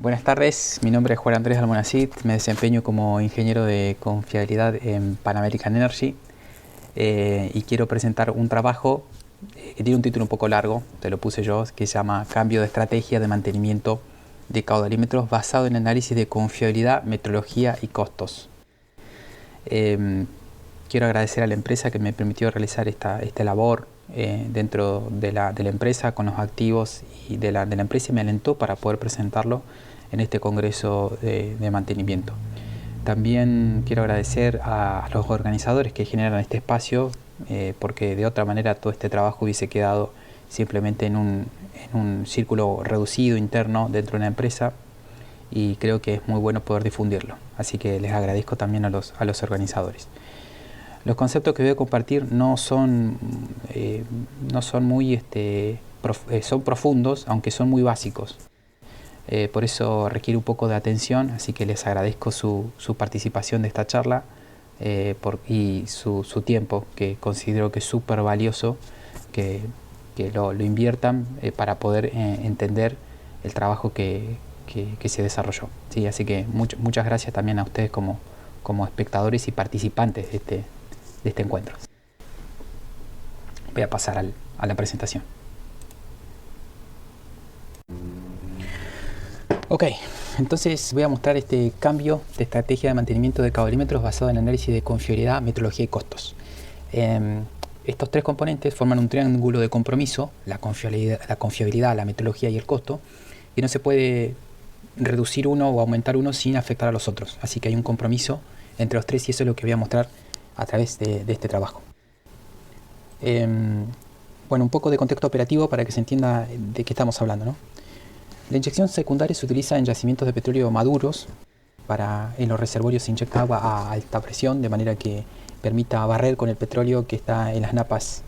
Buenas tardes, mi nombre es Juan Andrés Almonacid, me desempeño como ingeniero de confiabilidad en Pan American Energy y quiero presentar un trabajo que tiene un título un poco largo, te lo puse yo, que se llama Cambio de estrategia de mantenimiento de caudalímetros basado en análisis de confiabilidad, metrología y costos. Quiero agradecer a la empresa que me permitió realizar esta labor dentro de la empresa, con los activos y de la empresa, y me alentó para poder presentarlo en este congreso de mantenimiento. También quiero agradecer a los organizadores que generan este espacio, porque de otra manera todo este trabajo hubiese quedado simplemente en un círculo reducido interno dentro de una empresa, y creo que es muy bueno poder difundirlo. Así que les agradezco también a los organizadores. Los conceptos que voy a compartir no son muy son profundos, aunque son muy básicos. Por eso requiere un poco de atención, así que les agradezco su participación de esta charla y su tiempo, que considero que es súper valioso que lo inviertan para poder entender el trabajo que se desarrolló. ¿Sí? Así que muchas gracias también a ustedes como espectadores y participantes de este encuentro. Voy a pasar a la presentación. Ok, entonces voy a mostrar este cambio de estrategia de mantenimiento de caudalímetros basado en análisis de confiabilidad, metrología y costos. Estos tres componentes forman un triángulo de compromiso: la confiabilidad, la metrología y el costo, y no se puede reducir uno o aumentar uno sin afectar a los otros. Así que hay un compromiso entre los tres, y eso es lo que voy a mostrar a través de este trabajo. Bueno, un poco de contexto operativo para que se entienda de qué estamos hablando, ¿no? La inyección secundaria se utiliza en yacimientos de petróleo maduros. En los reservorios se inyecta agua a alta presión, de manera que permita barrer con el petróleo que está en las napas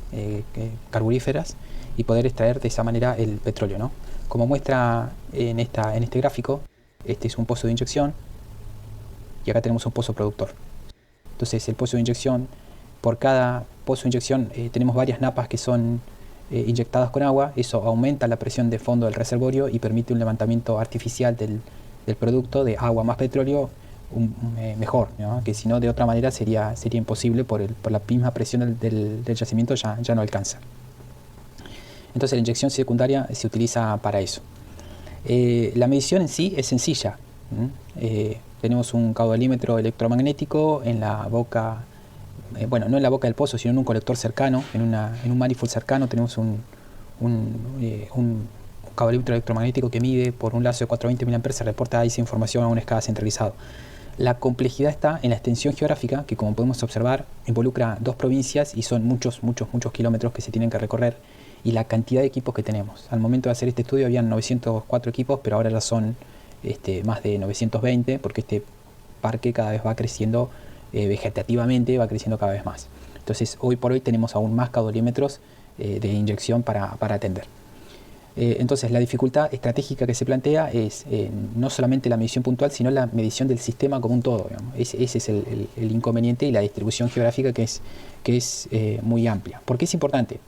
carburíferas y poder extraer de esa manera el petróleo, ¿no? Como muestra en este gráfico, este es un pozo de inyección y acá tenemos un pozo productor. Entonces el pozo de inyección, por cada pozo de inyección tenemos varias napas que son inyectadas con agua. Eso aumenta la presión de fondo del reservorio y permite un levantamiento artificial del producto de agua más petróleo mejor, ¿no? Que si no, de otra manera sería imposible por la misma presión del yacimiento, ya no alcanza. Entonces la inyección secundaria se utiliza para eso. La medición en sí es sencilla. Tenemos un caudalímetro electromagnético en la boca, bueno, no en la boca del pozo, sino en un colector cercano, en un manifold cercano. Tenemos un caudalímetro electromagnético que mide por un lazo de 420 mA, reporta esa información a una escala centralizada. La complejidad está en la extensión geográfica, que como podemos observar involucra 2 provincias y son muchos kilómetros que se tienen que recorrer, y la cantidad de equipos que tenemos. Al momento de hacer este estudio habían 904 equipos, pero ahora ya son más de 920, porque este parque cada vez va creciendo vegetativamente, va creciendo cada vez más. Entonces hoy por hoy tenemos aún más caudalímetros de inyección para atender. Entonces la dificultad estratégica que se plantea es no solamente la medición puntual, sino la medición del sistema como un todo, digamos. Ese es el inconveniente, y la distribución geográfica que es muy amplia. ¿Por qué es importante?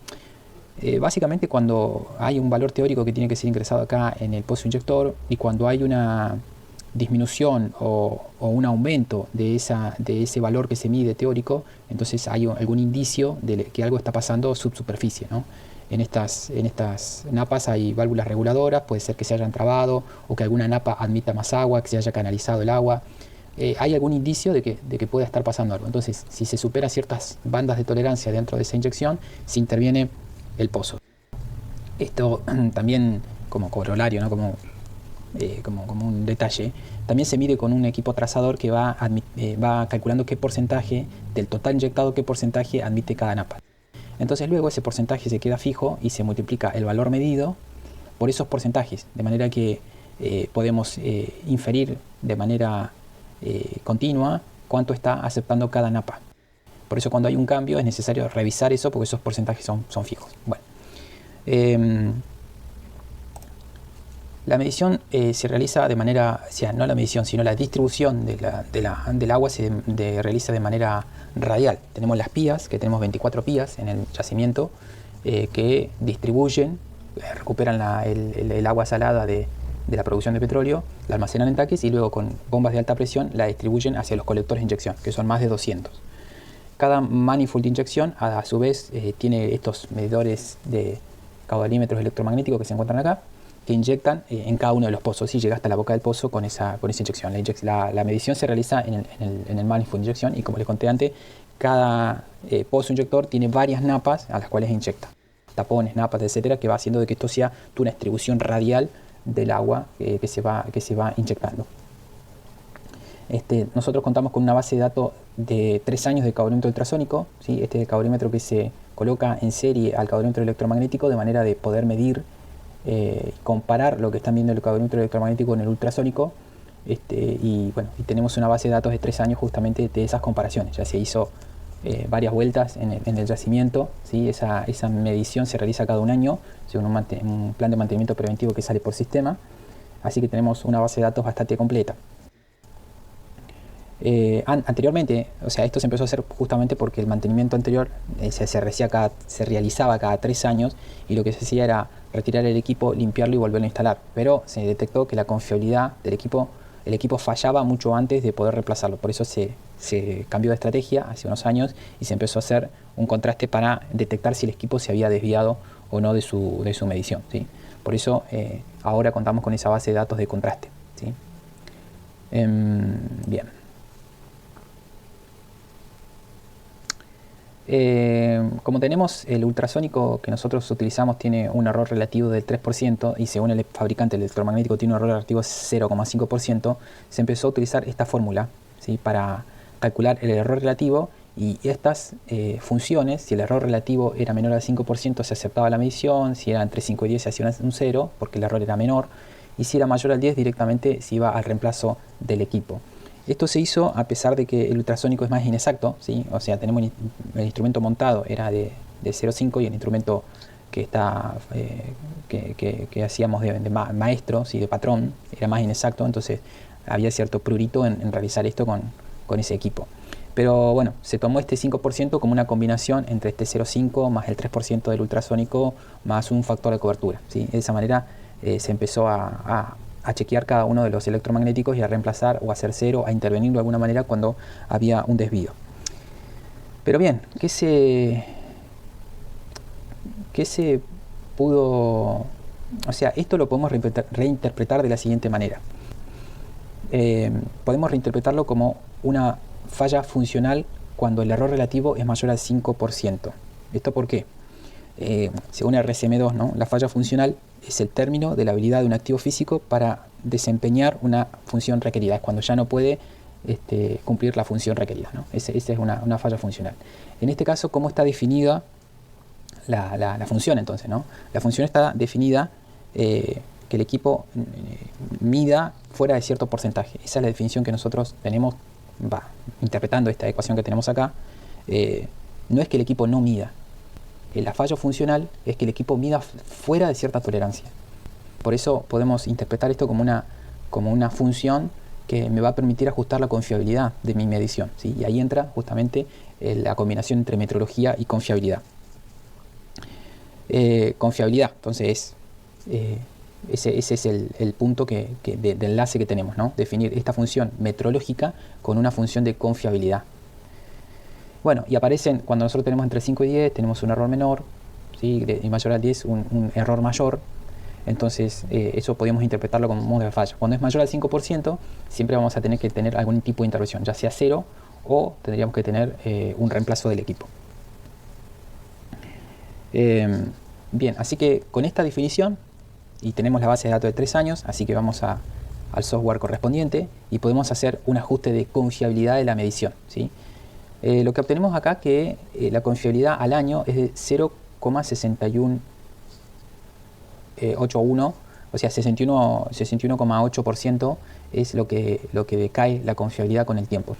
Básicamente, cuando hay un valor teórico que tiene que ser ingresado acá en el pozo inyector, y cuando hay una disminución o un aumento de ese valor que se mide teórico, entonces hay algún indicio de que algo está pasando subsuperficie, ¿no? En estas napas hay válvulas reguladoras, puede ser que se hayan trabado o que alguna napa admita más agua, que se haya canalizado el agua. Hay algún indicio de que pueda estar pasando algo. Entonces, si se superan ciertas bandas de tolerancia dentro de esa inyección, se interviene el pozo. Esto también, como corolario, ¿no? como un detalle, también se mide con un equipo trazador que va calculando qué porcentaje del total inyectado, qué porcentaje admite cada napa. Entonces luego ese porcentaje se queda fijo y se multiplica el valor medido por esos porcentajes, de manera que podemos inferir de manera continua cuánto está aceptando cada napa. Por eso, cuando hay un cambio, es necesario revisar eso, porque esos porcentajes son fijos. Bueno, la medición se realiza de manera, o sea, no la medición, sino la distribución del agua se realiza de manera radial. Tenemos las pías, que tenemos 24 pías en el yacimiento, que distribuyen, recuperan el agua salada de de la producción de petróleo, la almacenan en tanques y luego con bombas de alta presión la distribuyen hacia los colectores de inyección, que son más de 200. Cada manifold de inyección, a su vez, tiene estos medidores de caudalímetros electromagnéticos que se encuentran acá, que inyectan en cada uno de los pozos y llega hasta la boca del pozo con esa inyección. La medición se realiza en el manifold de inyección y, como les conté antes, cada pozo inyector tiene varias napas a las cuales inyecta. Tapones, napas, etcétera, que va haciendo de que esto sea una distribución radial del agua que se va inyectando. Nosotros contamos con una base de datos de 3 años de caurímetro ultrasónico, ¿sí? Este caurímetro que se coloca en serie al caurímetro electromagnético de manera de poder medir, comparar lo que están viendo el caurímetro electromagnético con el ultrasónico, y tenemos una base de datos de 3 años justamente de esas comparaciones. Ya se hizo varias vueltas en el yacimiento, ¿sí? Esa medición se realiza cada un año según un plan de mantenimiento preventivo que sale por sistema, así que tenemos una base de datos bastante completa. Anteriormente, o sea, esto se empezó a hacer justamente porque el mantenimiento anterior se realizaba cada 3 años y lo que se hacía era retirar el equipo, limpiarlo y volverlo a instalar, pero se detectó que la confiabilidad del equipo, el equipo fallaba mucho antes de poder reemplazarlo. Por eso se cambió de estrategia hace unos años y se empezó a hacer un contraste para detectar si el equipo se había desviado o no de su medición, ¿sí? Por eso ahora contamos con esa base de datos de contraste, ¿sí? Bien. Como tenemos el ultrasónico que nosotros utilizamos tiene un error relativo del 3% y según el fabricante el electromagnético tiene un error relativo de 0,5%, se empezó a utilizar esta fórmula, ¿sí? Para calcular el error relativo, y estas funciones, si el error relativo era menor al 5% se aceptaba la medición, si era entre 5 y 10 se hacía un 0 porque el error era menor, y si era mayor al 10 directamente se iba al reemplazo del equipo. Esto se hizo a pesar de que el ultrasónico es más inexacto, ¿sí? O sea, tenemos el instrumento montado era de 0,5 y el instrumento que hacíamos de maestro, ¿sí? De patrón, era más inexacto, entonces había cierto prurito en realizar esto con ese equipo. Pero bueno, se tomó este 5% como una combinación entre este 0,5 más el 3% del ultrasónico más un factor de cobertura, ¿sí? De esa manera se empezó a chequear cada uno de los electromagnéticos y a reemplazar o a hacer cero, a intervenir de alguna manera cuando había un desvío. Pero bien, ¿qué se pudo? O sea, esto lo podemos reinterpretar de la siguiente manera. Podemos reinterpretarlo como una falla funcional cuando el error relativo es mayor al 5%. ¿Esto por qué? Según RSM2, ¿no? La falla funcional es el término de la habilidad de un activo físico para desempeñar una función requerida. Es cuando ya no puede cumplir la función requerida, ¿no? Esa es una falla funcional. En este caso, ¿cómo está definida la función entonces, ¿no? La función está definida que el equipo mida fuera de cierto porcentaje. Esa es la definición que nosotros tenemos, interpretando esta ecuación que tenemos acá. No es que el equipo no mida. La falla funcional es que el equipo mida fuera de cierta tolerancia. Por eso podemos interpretar esto como una función que me va a permitir ajustar la confiabilidad de mi medición, ¿sí? Y ahí entra justamente la combinación entre metrología y confiabilidad. Confiabilidad, entonces ese es el punto de enlace que tenemos, ¿no? Definir esta función metrológica con una función de confiabilidad. Bueno, y aparecen, cuando nosotros tenemos entre 5 y 10, tenemos un error menor, ¿sí? Y mayor al 10, un error mayor. Entonces, eso podemos interpretarlo como un modo de falla. Cuando es mayor al 5%, siempre vamos a tener que tener algún tipo de intervención, ya sea cero o tendríamos que tener un reemplazo del equipo. Bien, así que con esta definición, y tenemos la base de datos de 3 años, así que vamos al software correspondiente y podemos hacer un ajuste de confiabilidad de la medición, ¿sí? Lo que obtenemos acá que la confiabilidad al año es de 0,6181, o sea 61,8% es lo que decae la confiabilidad con el tiempo.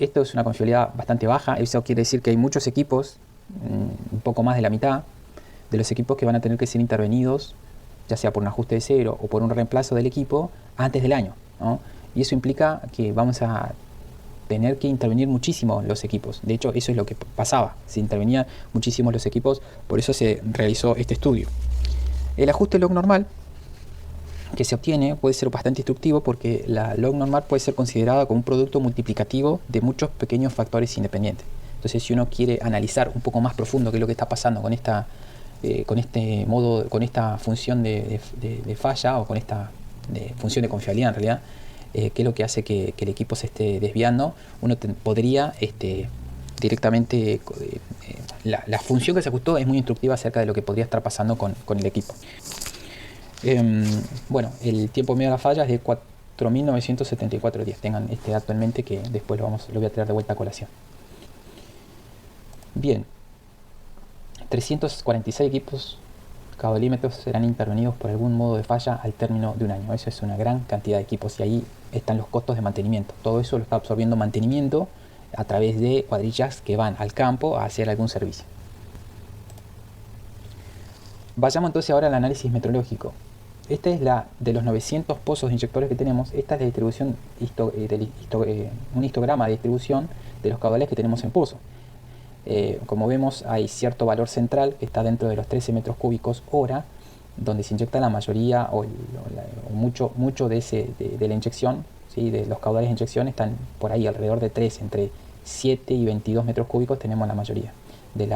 Esto es una confiabilidad bastante baja, eso quiere decir que hay muchos equipos, un poco más de la mitad de los equipos que van a tener que ser intervenidos, ya sea por un ajuste de cero o por un reemplazo del equipo antes del año, ¿no? Y eso implica que vamos a tener que intervenir muchísimo los equipos. De hecho, eso es lo que pasaba, se intervenía muchísimo los equipos, por eso se realizó este estudio. El ajuste log normal que se obtiene puede ser bastante instructivo porque la log normal puede ser considerada como un producto multiplicativo de muchos pequeños factores independientes. Entonces, si uno quiere analizar un poco más profundo qué es lo que está pasando con esta función de falla, o con esta función de confiabilidad en realidad, qué es lo que hace que el equipo se esté desviando, uno podría directamente, la función que se ajustó es muy instructiva acerca de lo que podría estar pasando con el equipo. Bueno, el tiempo medio de la falla es de 4.974 días. Tengan este dato en mente, que después lo voy a traer de vuelta a colación. Bien, 346 equipos caudalímetros serán intervenidos por algún modo de falla al término de un año. Eso es una gran cantidad de equipos, y ahí están los costos de mantenimiento. Todo eso lo está absorbiendo mantenimiento a través de cuadrillas que van al campo a hacer algún servicio. Vayamos entonces ahora al análisis meteorológico. Esta es la de los 900 pozos de inyectores que tenemos. Esta es la distribución, un histograma de distribución de los caudales que tenemos en pozo. Como vemos, hay cierto valor central que está dentro de los 13 metros cúbicos hora, donde se inyecta la mayoría o mucho de la inyección, ¿sí? De los caudales de inyección están por ahí alrededor de 3, entre 7 y 22 metros cúbicos tenemos la mayoría de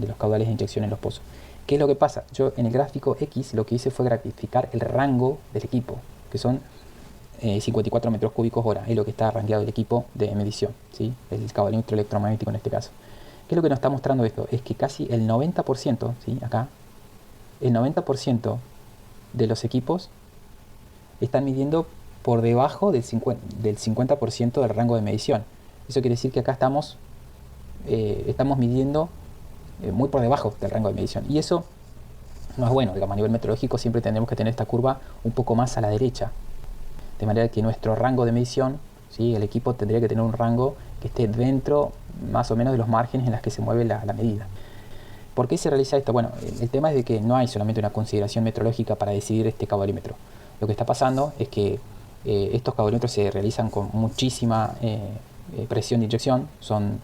los caudales de inyección en los pozos. ¿Qué es lo que pasa? Yo en el gráfico X lo que hice fue graficar el rango del equipo, que son 54 metros cúbicos hora, es lo que está rankeado el equipo de medición, ¿sí? El caudalímetro electromagnético en este caso. ¿Qué es lo que nos está mostrando esto? Es que casi el 90%, ¿sí? Acá, el 90% de los equipos están midiendo por debajo del 50% del rango de medición. Eso quiere decir que acá estamos midiendo muy por debajo del rango de medición, y eso no es bueno. Digamos, a nivel meteorológico siempre tendremos que tener esta curva un poco más a la derecha, de manera que nuestro rango de medición, ¿sí? El equipo tendría que tener un rango que esté dentro más o menos de los márgenes en las que se mueve la medida. ¿Por qué se realiza esto? Bueno, el tema es de que no hay solamente una consideración meteorológica para decidir este caudalímetro. Lo que está pasando es que estos caudalímetros se realizan con muchísima presión de inyección. Son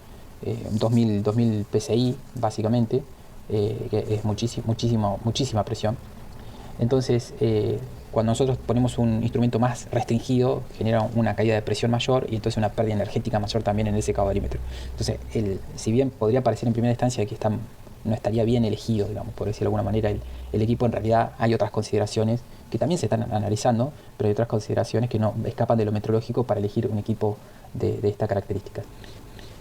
2000 psi básicamente, que es muchísima presión. Entonces, cuando nosotros ponemos un instrumento más restringido, genera una caída de presión mayor y entonces una pérdida energética mayor también en ese caudalímetro. Entonces, si bien podría parecer en primera instancia que no estaría bien elegido, digamos, por decirlo de alguna manera, el equipo, en realidad hay otras consideraciones que también se están analizando, pero hay otras consideraciones que no escapan de lo meteorológico para elegir un equipo de esta característica.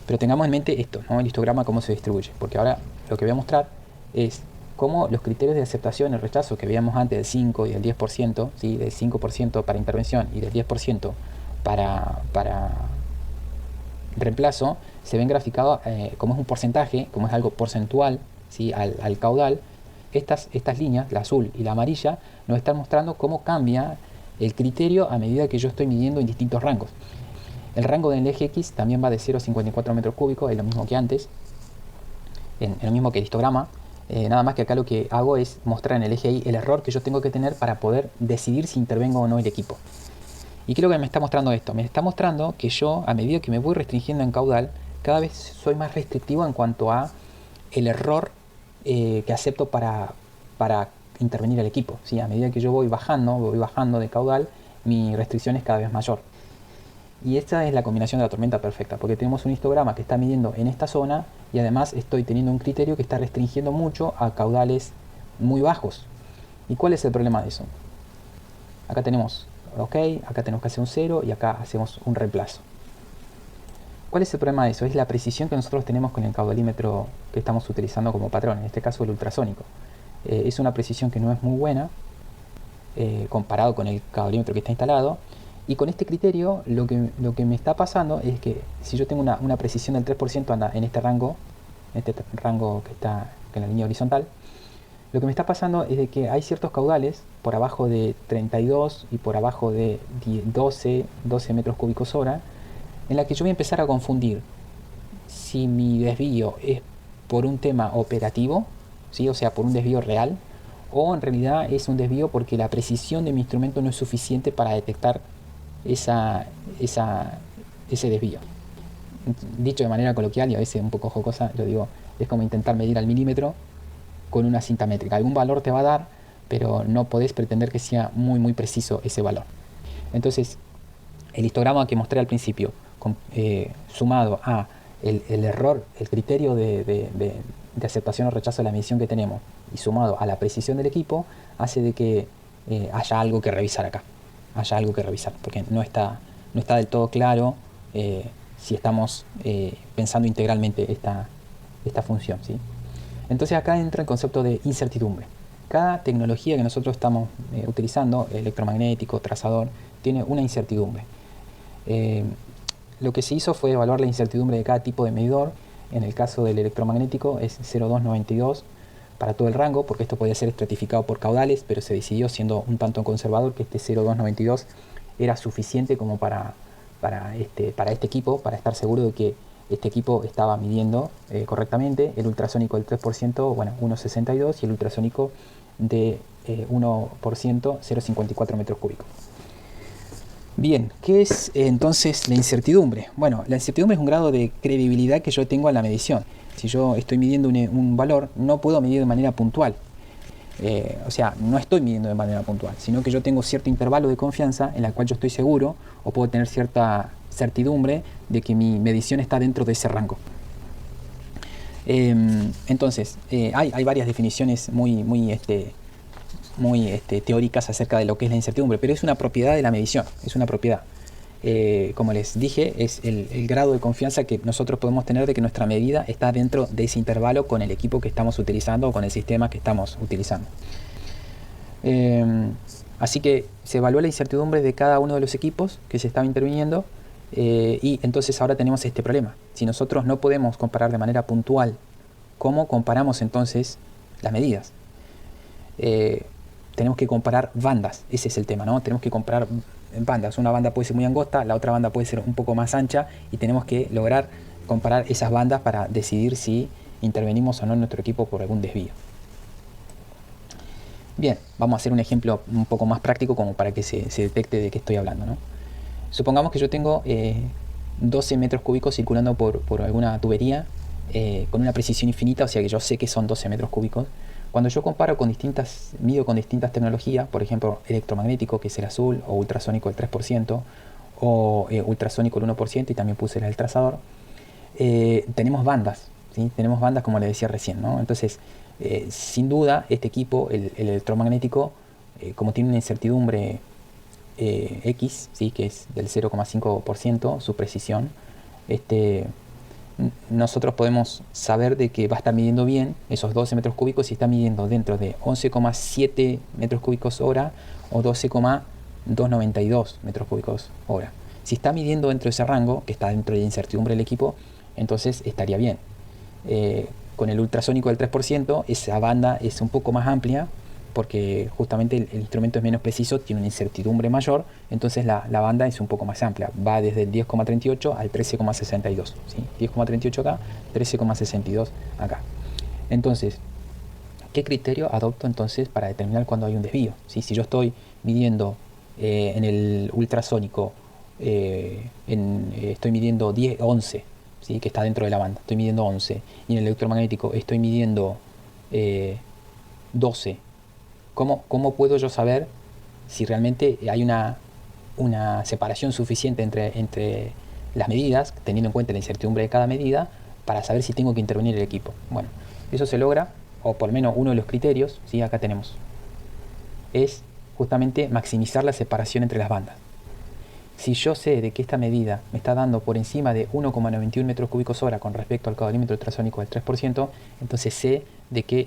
Pero tengamos en mente esto, ¿no? El histograma, cómo se distribuye, porque ahora lo que voy a mostrar es cómo los criterios de aceptación y el rechazo que veíamos antes del 5 y del 10%, ¿sí? Del 5% para intervención y del 10% para reemplazo, se ven graficados como es un porcentaje, como es algo porcentual, ¿sí? al caudal. Estas líneas, la azul y la amarilla, nos están mostrando cómo cambia el criterio a medida que yo estoy midiendo en distintos rangos. El rango del eje X también va de 0 a 54 metros cúbicos, es lo mismo que antes, lo mismo que el histograma. Nada más que acá lo que hago es mostrar en el eje Y el error que yo tengo que tener para poder decidir si intervengo o no el equipo. ¿Y qué es lo que me está mostrando esto? Me está mostrando que yo, a medida que me voy restringiendo en caudal, cada vez soy más restrictivo en cuanto a el error que acepto para intervenir el equipo, ¿sí? A medida que yo voy bajando de caudal, mi restricción es cada vez mayor. Y esta es la combinación de la tormenta perfecta, porque tenemos un histograma que está midiendo en esta zona y además estoy teniendo un criterio que está restringiendo mucho a caudales muy bajos. ¿Y cuál es el problema de eso? Acá tenemos OK, acá tenemos que hacer un 0 y acá hacemos un reemplazo. ¿Cuál es el problema de eso? Es la precisión que nosotros tenemos con el caudalímetro que estamos utilizando como patrón, en este caso el ultrasónico. Es una precisión que no es muy buena comparado con el caudalímetro que está instalado. Y con este criterio lo que me está pasando es que si yo tengo una precisión del 3% anda en este rango que está en la línea horizontal, lo que me está pasando es de que hay ciertos caudales por abajo de 32 y por abajo de 12 metros cúbicos hora, en la que yo voy a empezar a confundir si mi desvío es por un tema operativo, ¿sí? O sea, por un desvío real, o en realidad es un desvío porque la precisión de mi instrumento no es suficiente para detectar ese desvío. Dicho de manera coloquial y a veces un poco jocosa, yo digo, es como intentar medir al milímetro con una cinta métrica. Algún valor te va a dar, pero no podés pretender que sea muy preciso ese valor. Entonces, el histograma que mostré al principio, sumado a el error, el criterio de aceptación o rechazo de la medición que tenemos, y sumado a la precisión del equipo, hace de que haya algo que revisar acá. Haya algo que revisar, porque no está del todo claro si estamos pensando integralmente esta función, ¿sí? Entonces acá entra el concepto de incertidumbre. Cada tecnología que nosotros estamos utilizando, electromagnético, trazador, tiene una incertidumbre. Lo que se hizo fue evaluar la incertidumbre de cada tipo de medidor. En el caso del electromagnético es 0,292 para todo el rango, porque esto podía ser estratificado por caudales, pero se decidió, siendo un tanto conservador, que este 0,292 era suficiente como para este equipo, para estar seguro de que este equipo estaba midiendo correctamente. El ultrasónico del 3%, bueno, 1,62, y el ultrasónico de 1%, 0,54 metros cúbicos. Bien, ¿qué es entonces la incertidumbre? Bueno, la incertidumbre es un grado de credibilidad que yo tengo a la medición. Si yo estoy midiendo un valor, no puedo medir de manera puntual. O sea, no estoy midiendo de manera puntual, sino que yo tengo cierto intervalo de confianza en la cual yo estoy seguro, o puedo tener cierta certidumbre de que mi medición está dentro de ese rango. Entonces, hay varias definiciones muy teóricas acerca de lo que es la incertidumbre, pero es una propiedad de la medición, es una propiedad. Como les dije, es el grado de confianza que nosotros podemos tener de que nuestra medida está dentro de ese intervalo con el equipo que estamos utilizando o con el sistema que estamos utilizando. Así que se evalúa la incertidumbre de cada uno de los equipos que se estaba interviniendo, y entonces ahora tenemos este problema. Si nosotros no podemos comparar de manera puntual, ¿cómo comparamos entonces las medidas? Tenemos que comparar bandas, ese es el tema, ¿no? Tenemos que comparar bandas. Una banda puede ser muy angosta, la otra banda puede ser un poco más ancha, y tenemos que lograr comparar esas bandas para decidir si intervenimos o no en nuestro equipo por algún desvío. Bien, vamos a hacer un ejemplo un poco más práctico como para que se detecte de qué estoy hablando, ¿no? Supongamos que yo tengo 12 metros cúbicos circulando por alguna tubería con una precisión infinita, o sea que yo sé que son 12 metros cúbicos. Cuando yo comparo mido con distintas tecnologías, por ejemplo, electromagnético, que es el azul, o ultrasónico el 3%, o ultrasónico el 1%, y también puse el trazador, tenemos bandas, ¿sí? Tenemos bandas como les decía recién, ¿no? Entonces, sin duda, este equipo, el electromagnético, como tiene una incertidumbre X, ¿sí? Que es del 0,5%, su precisión, nosotros podemos saber de que va a estar midiendo bien esos 12 metros cúbicos si está midiendo dentro de 11,7 metros cúbicos hora o 12,292 metros cúbicos hora. Si está midiendo dentro de ese rango, que está dentro de la incertidumbre del equipo, entonces estaría bien. Con el ultrasónico del 3%, esa banda es un poco más amplia, porque justamente el instrumento es menos preciso, tiene una incertidumbre mayor, entonces la banda es un poco más amplia, va desde el 10,38 al 13,62, ¿sí? 10,38 acá, 13,62 acá. Entonces, ¿qué criterio adopto entonces para determinar cuándo hay un desvío? ¿Sí? Si yo estoy midiendo en el ultrasónico, estoy midiendo 11, ¿sí? Que está dentro de la banda, estoy midiendo 11, y en el electromagnético estoy midiendo 12, ¿Cómo puedo yo saber si realmente hay una separación suficiente entre las medidas, teniendo en cuenta la incertidumbre de cada medida, para saber si tengo que intervenir el equipo? Bueno, eso se logra, o por lo menos uno de los criterios, ¿sí? Acá tenemos, es justamente maximizar la separación entre las bandas. Si yo sé de que esta medida me está dando por encima de 1,91 metros cúbicos hora con respecto al caudalímetro ultrasónico del 3%, entonces sé de que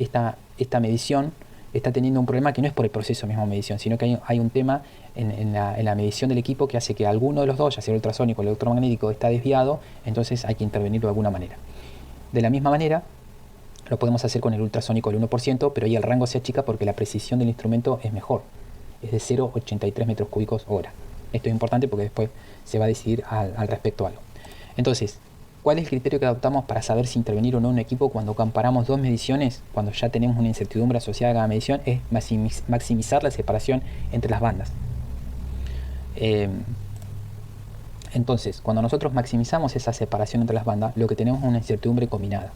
esta medición está teniendo un problema que no es por el proceso mismo de medición, sino que hay un tema en la medición del equipo que hace que alguno de los dos, ya sea el ultrasónico o el electromagnético, está desviado, entonces hay que intervenir de alguna manera. De la misma manera, lo podemos hacer con el ultrasónico del 1%, pero ahí el rango se achica porque la precisión del instrumento es mejor, es de 0,83 metros cúbicos hora. Esto es importante porque después se va a decidir al respecto algo. Entonces, ¿cuál es el criterio que adoptamos para saber si intervenir o no en un equipo cuando comparamos dos mediciones, cuando ya tenemos una incertidumbre asociada a cada medición? Es maximizar la separación entre las bandas. Entonces, cuando nosotros maximizamos esa separación entre las bandas, lo que tenemos es una incertidumbre combinada.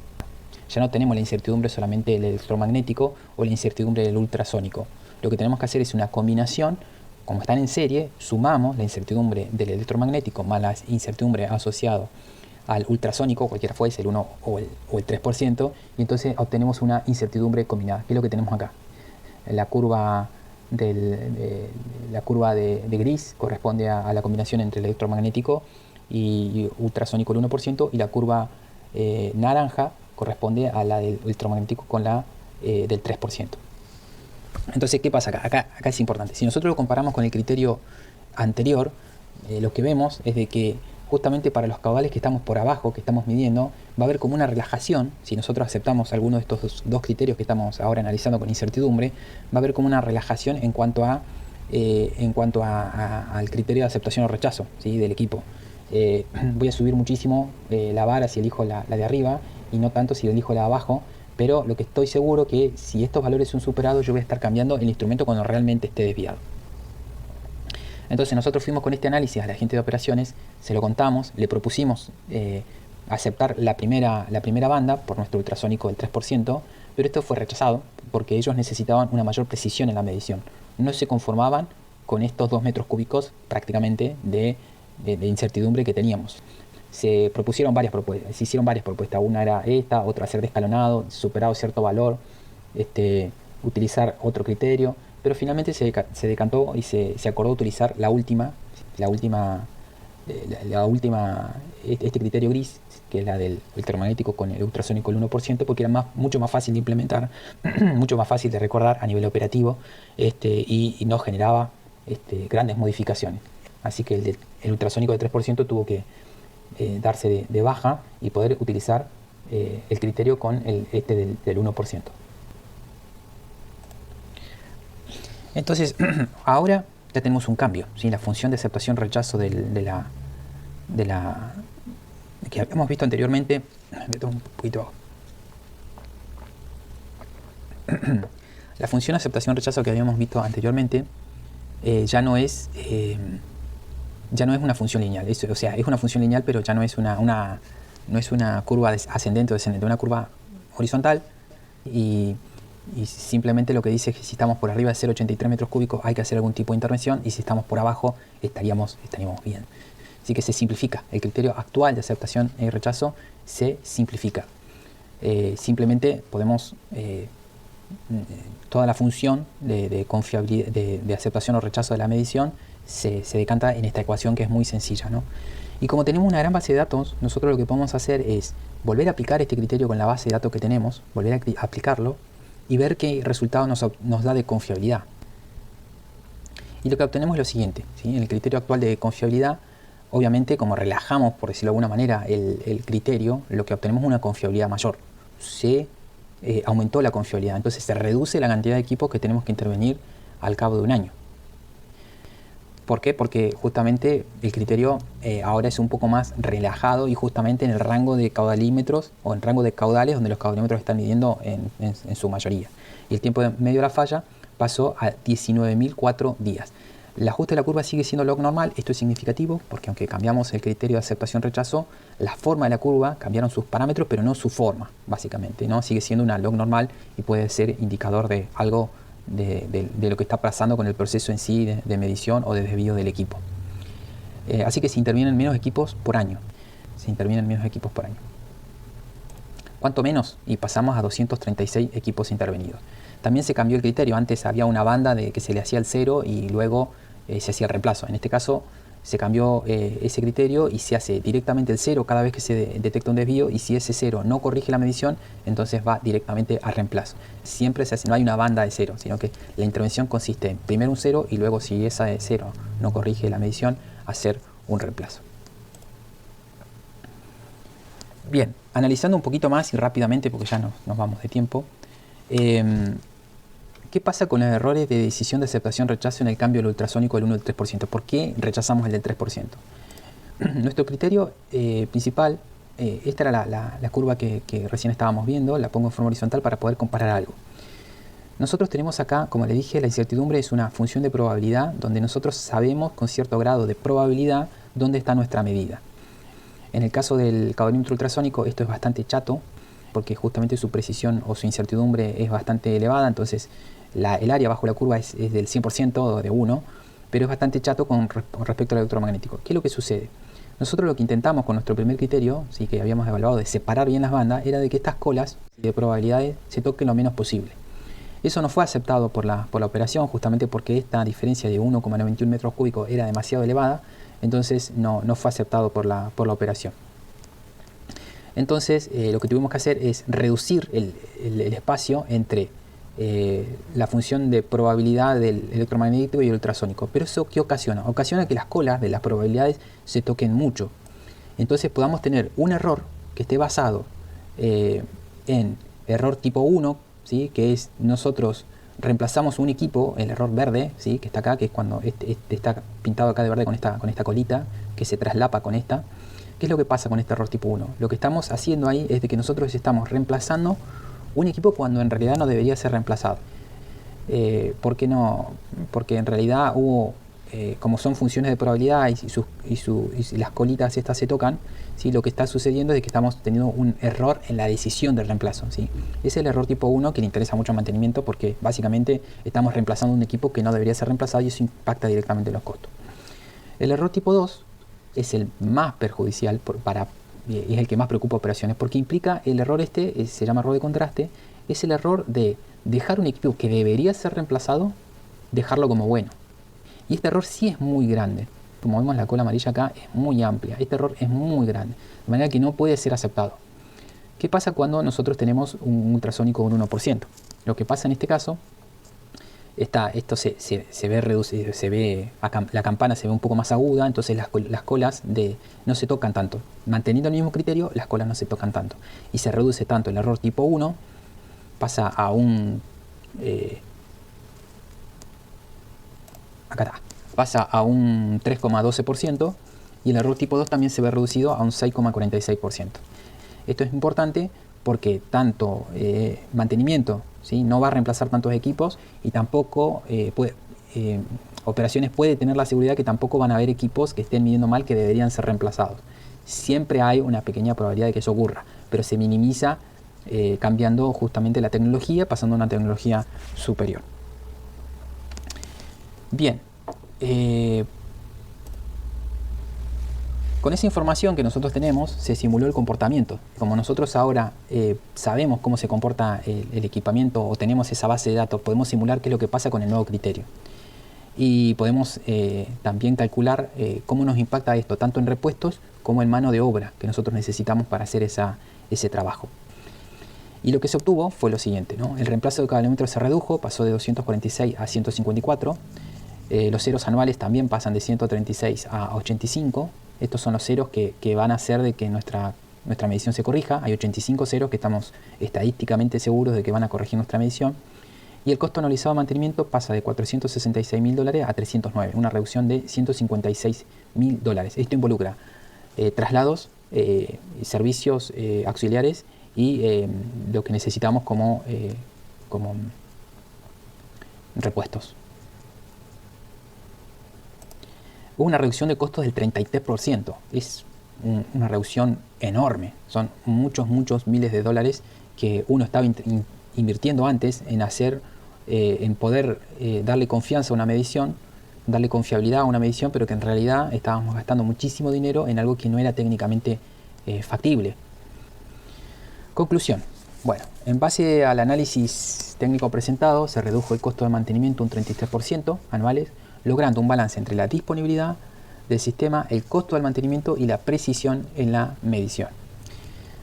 Ya no tenemos la incertidumbre solamente del electromagnético o la incertidumbre del ultrasónico. lo que tenemos que hacer es una combinación. Como están en serie, sumamos la incertidumbre del electromagnético más la incertidumbre asociado al ultrasónico, cualquiera fuese, el 1 o el 3%, y entonces obtenemos una incertidumbre combinada, que es lo que tenemos acá. La curva de gris corresponde a la combinación entre el electromagnético y ultrasónico el 1%, y la curva naranja corresponde a la del electromagnético con la del 3%. Entonces, ¿qué pasa acá? Acá es importante. Si nosotros lo comparamos con el criterio anterior, lo que vemos es de que justamente para los caudales que estamos por abajo, que estamos midiendo, va a haber como una relajación. Si nosotros aceptamos alguno de estos dos criterios que estamos ahora analizando con incertidumbre, va a haber como una relajación en cuanto al criterio de aceptación o rechazo, ¿sí?, del equipo. Voy a subir muchísimo la vara si elijo la de arriba y no tanto si elijo la de abajo, pero lo que estoy seguro que si estos valores son superados, yo voy a estar cambiando el instrumento cuando realmente esté desviado. Entonces nosotros fuimos con este análisis a la gente de operaciones, se lo contamos, le propusimos aceptar la primera banda por nuestro ultrasónico del 3%, pero esto fue rechazado porque ellos necesitaban una mayor precisión en la medición. No se conformaban con estos 2 metros cúbicos prácticamente de incertidumbre que teníamos. Se propusieron varias propuestas, se hicieron varias propuestas. Una era esta, otra hacer de escalonado, superado cierto valor, utilizar otro criterio, pero finalmente se decantó y se acordó utilizar este criterio gris, que es la del electromagnético con el ultrasónico el 1%, porque era mucho más fácil de implementar, mucho más fácil de recordar a nivel operativo, y no generaba grandes modificaciones. Así que el ultrasónico del 3% tuvo que darse de baja y poder utilizar el criterio con del 1%. Entonces, ahora ya tenemos un cambio, ¿sí? La función de aceptación-rechazo que habíamos visto anteriormente. Me tomo un poquito. La función de aceptación-rechazo que habíamos visto anteriormente ya no es una función lineal. O sea, es una función lineal, pero ya no es una curva ascendente o descendente, una curva horizontal, y simplemente lo que dice es que si estamos por arriba de 0,83 metros cúbicos hay que hacer algún tipo de intervención, y si estamos por abajo estaríamos bien. Así que se simplifica. El criterio actual de aceptación y rechazo se simplifica. Simplemente podemos toda la función de confiabilidad, de aceptación o rechazo de la medición se decanta en esta ecuación, que es muy sencilla, ¿no? Y como tenemos una gran base de datos, nosotros lo que podemos hacer es volver a aplicar este criterio con la base de datos que tenemos, volver a aplicarlo y ver qué resultado nos da de confiabilidad. Y lo que obtenemos es lo siguiente, ¿sí? En el criterio actual de confiabilidad, obviamente, como relajamos, por decirlo de alguna manera, el criterio, lo que obtenemos es una confiabilidad mayor. Se aumentó la confiabilidad, entonces se reduce la cantidad de equipos que tenemos que intervenir al cabo de un año. ¿Por qué? Porque justamente el criterio ahora es un poco más relajado y justamente en el rango de caudalímetros o en rango de caudales donde los caudalímetros están midiendo en su mayoría. Y el tiempo medio de la falla pasó a 19.004 días. El ajuste de la curva sigue siendo log normal. Esto es significativo porque aunque cambiamos el criterio de aceptación-rechazo, la forma de la curva cambiaron sus parámetros, pero no su forma, básicamente, ¿no? Sigue siendo una log normal y puede ser indicador de algo de lo que está pasando con el proceso en sí de medición o de desvío del equipo. Así que se intervienen menos equipos por año. ¿Cuánto menos? Y pasamos a 236 equipos intervenidos. También se cambió el criterio. Antes había una banda que se le hacía el 0 y luego se hacía el reemplazo. En este caso se cambió ese criterio y se hace directamente el 0 cada vez que se detecta un desvío, y si ese 0 no corrige la medición, entonces va directamente a reemplazo. Siempre se hace, no hay una banda de 0, sino que la intervención consiste en primero un 0 y luego, si esa de 0 no corrige la medición, hacer un reemplazo. Bien, analizando un poquito más y rápidamente porque ya nos vamos de tiempo. ¿Qué pasa con los errores de decisión de aceptación-rechazo en el cambio del ultrasónico del 1 al 3%? ¿Por qué rechazamos el del 3%? Nuestro criterio principal, esta era la curva que recién estábamos viendo, la pongo en forma horizontal para poder comparar algo. Nosotros tenemos acá, como le dije, la incertidumbre es una función de probabilidad donde nosotros sabemos con cierto grado de probabilidad dónde está nuestra medida. En el caso del caudalímetro ultrasónico esto es bastante chato, porque justamente su precisión o su incertidumbre es bastante elevada, entonces el área bajo la curva es del 100% de 1, pero es bastante chato con respecto al electromagnético. ¿Qué es lo que sucede? Nosotros lo que intentamos con nuestro primer criterio, sí, que habíamos evaluado de separar bien las bandas, era de que estas colas de probabilidades se toquen lo menos posible. Eso no fue aceptado por la operación, justamente porque esta diferencia de 1,91 metros cúbicos era demasiado elevada, entonces no fue aceptado por la operación. Entonces lo que tuvimos que hacer es reducir el espacio entre la función de probabilidad del electromagnético y el ultrasónico. Pero eso ¿qué ocasiona? Ocasiona que las colas de las probabilidades se toquen mucho. Entonces podamos tener un error que esté basado en error tipo 1, ¿sí? Que es nosotros reemplazamos un equipo, el error verde, ¿sí? Que está acá, que es cuando este está pintado acá de verde con esta colita, que se traslapa con esta. ¿Qué es lo que pasa con este error tipo 1? Lo que estamos haciendo ahí es de que nosotros estamos reemplazando un equipo cuando en realidad no debería ser reemplazado. ¿Por qué no? Porque en realidad hubo, como son funciones de probabilidad y las colitas estas se tocan, ¿sí? Lo que está sucediendo es que estamos teniendo un error en la decisión del reemplazo, ¿sí? Es el error tipo 1 que le interesa mucho al mantenimiento porque básicamente estamos reemplazando un equipo que no debería ser reemplazado y eso impacta directamente en los costos. El error tipo 2 es el más perjudicial es el que más preocupa operaciones porque implica el error se llama error de contraste, es el error de dejar un equipo que debería ser reemplazado, dejarlo como bueno. Y este error sí es muy grande. Como vemos la cola amarilla acá es muy amplia. Este error es muy grande, de manera que no puede ser aceptado. ¿Qué pasa cuando nosotros tenemos un ultrasónico de un 1%? Lo que pasa en este caso, esto se ve reducido, la campana se ve un poco más aguda, entonces las colas no se tocan tanto. Manteniendo el mismo criterio, las colas no se tocan tanto. Y se reduce tanto el error tipo 1, pasa a un... acá está, pasa a un 3,12% y el error tipo 2 también se ve reducido a un 6,46%. Esto es importante porque tanto mantenimiento, ¿sí? No va a reemplazar tantos equipos y tampoco operaciones puede tener la seguridad que tampoco van a haber equipos que estén midiendo mal que deberían ser reemplazados. Siempre hay una pequeña probabilidad de que eso ocurra, pero se minimiza cambiando justamente la tecnología, pasando a una tecnología superior. Bien, con esa información que nosotros tenemos se simuló el comportamiento. Como nosotros ahora sabemos cómo se comporta el equipamiento o tenemos esa base de datos, podemos simular qué es lo que pasa con el nuevo criterio. Y podemos también calcular cómo nos impacta esto, tanto en repuestos como en mano de obra que nosotros necesitamos para hacer ese trabajo. Y lo que se obtuvo fue lo siguiente, ¿no? El reemplazo de cableómetro se redujo, pasó de 246 a 154. Los ceros anuales también pasan de 136 a 85. Estos son los ceros que van a hacer de que nuestra medición se corrija. Hay 85 ceros que estamos estadísticamente seguros de que van a corregir nuestra medición. Y el costo anualizado de mantenimiento pasa de $466.000 a 309, una reducción de $156.000. Esto involucra traslados, servicios auxiliares y lo que necesitamos como repuestos. Hubo una reducción de costos del 33%. Es una reducción enorme. Son muchos miles de dólares que uno estaba invirtiendo antes en poder darle confianza a una medición, darle confiabilidad a una medición, pero que en realidad estábamos gastando muchísimo dinero en algo que no era técnicamente factible. Conclusión. Bueno, en base al análisis técnico presentado, se redujo el costo de mantenimiento un 33% anuales, logrando un balance entre la disponibilidad del sistema, el costo del mantenimiento y la precisión en la medición.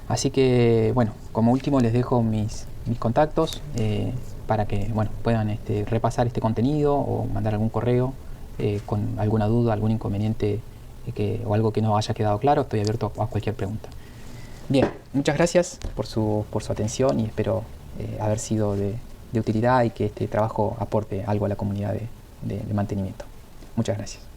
Así que, bueno, como último les dejo mis contactos para que puedan repasar este contenido o mandar algún correo con alguna duda, algún inconveniente o algo que no haya quedado claro. Estoy abierto a cualquier pregunta. Bien, muchas gracias por su atención y espero haber sido de utilidad y que este trabajo aporte algo a la comunidad de mantenimiento. Muchas gracias.